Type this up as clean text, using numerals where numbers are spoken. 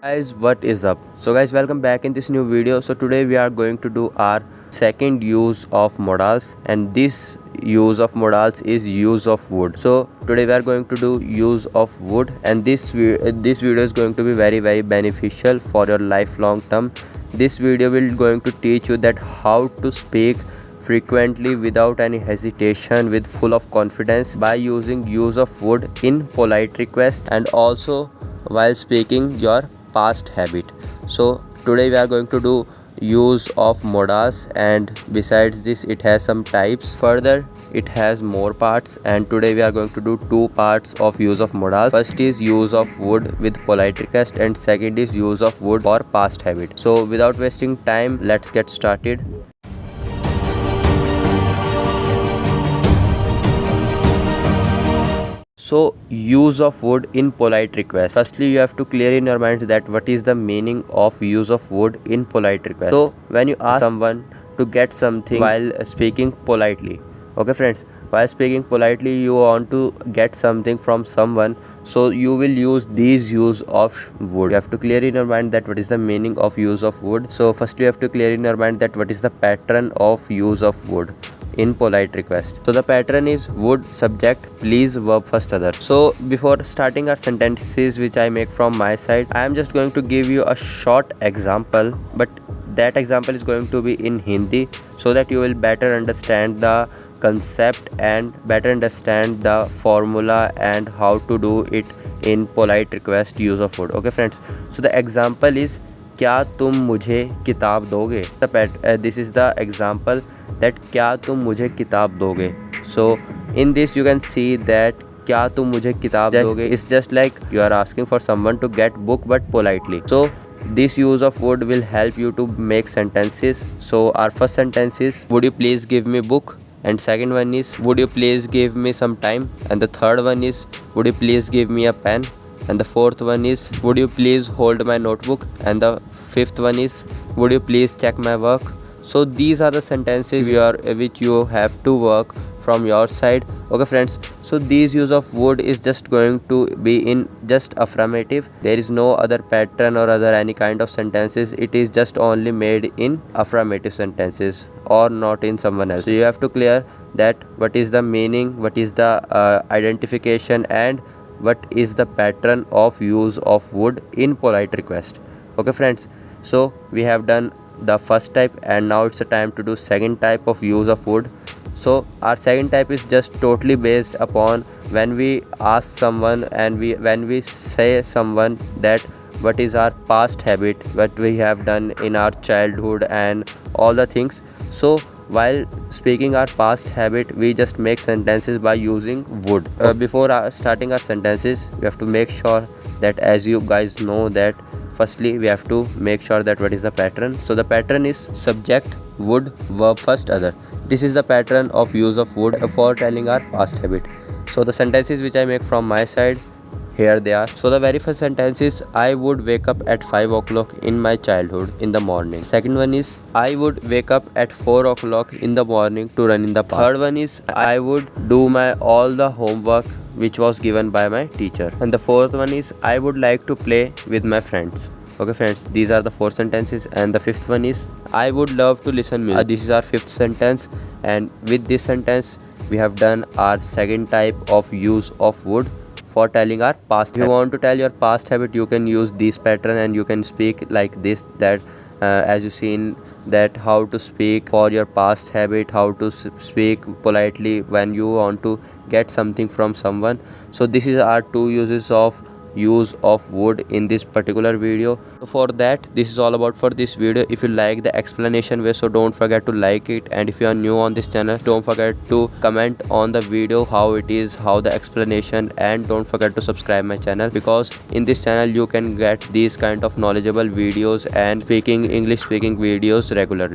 Guys, what is up? So guys, welcome back in this new video. So today we are going to do our second use of modals, and this use of modals is use of wood. So today we are going to do use of wood, and this video is going to be very beneficial for your lifelong term. This video will going to teach you that how to speak frequently without any hesitation, with full of confidence, by using use of would in polite request, and also while speaking your past habit. So today we are going to do use of modas, and besides this it has some types. Further, it has more parts, and today we are going to do two parts of use of modals. First is use of would with polite request, and second is use of would for past habit. So without wasting time, let's get started. So use of would in polite request. Firstly, you have to clear in your mind that what is the meaning of use of would in polite request. So when you ask someone to get something while speaking politely, okay friends, while speaking politely you want to get something from someone, so you will use these use of would. You have to clear in your mind that what is the meaning of use of would. So firstly you have to clear in your mind that what is the pattern of use of would in polite request. So the pattern is would, subject, please, verb first, other. So before starting our sentences which I make from my side, I am just going to give you a short example, but that example is going to be in Hindi, so that you will better understand the concept and better understand the formula and how to do it in polite request use of would. Okay friends, so the example is क्या तुम मुझे किताब दोगे. This is the example that क्या तुम मुझे किताब दोगे. So in this you can see that क्या तुम मुझे किताब दोगे is just like you are asking for someone to get book, but politely. So this use of would will help you to make sentences. So our first sentence is would you please give me book, and second one is would you please give me some time, and the third one is would you please give me a pen, and the fourth one is would you please hold my notebook, and the fifth one is would you please check my work. So these are the sentences which you have to work from your side. Okay friends, so these use of would is just going to be in just affirmative. There is no other pattern or other any kind of sentences. It is just only made in affirmative sentences or not in someone else. So you have to clear that what is the meaning, what is the identification, and what is the pattern of use of would in polite request. Okay friends, so we have done the first type, and now it's a time to do second type of use of would. So our second type is just totally based upon when we ask someone and when we say someone that what is our past habit, what we have done in our childhood and all the things. So while speaking our past habit, we just make sentences by using would. Before starting our sentences, we have to make sure that, as you guys know, that firstly we have to make sure that what is the pattern. So the pattern is subject, would, verb first, other. This is the pattern of use of would for telling our past habit. So the sentences which I make from my side, here they are. So the very first sentence is I would wake up at 5 o'clock in my childhood in the morning. Second one is I would wake up at 4 o'clock in the morning to run in the park. Third one is I would do my all the homework which was given by my teacher. And the fourth one is I would like to play with my friends. Okay friends, these are the four sentences. And the fifth one is I would love to listen music. This is our fifth sentence, and with this sentence we have done our second type of use of would for telling our past habit. If you want to tell your past habit, you can use this pattern and you can speak like this, that as you seen that how to speak for your past habit, how to speak politely when you want to get something from someone. So this is our two uses of use of would in this particular video. So for that, this is all about for this video. If you like the explanation way, so don't forget to like it, and if you are new on this channel, don't forget to comment on the video how it is, how the explanation, and don't forget to subscribe my channel, because in this channel you can get these kind of knowledgeable videos and English speaking videos regularly.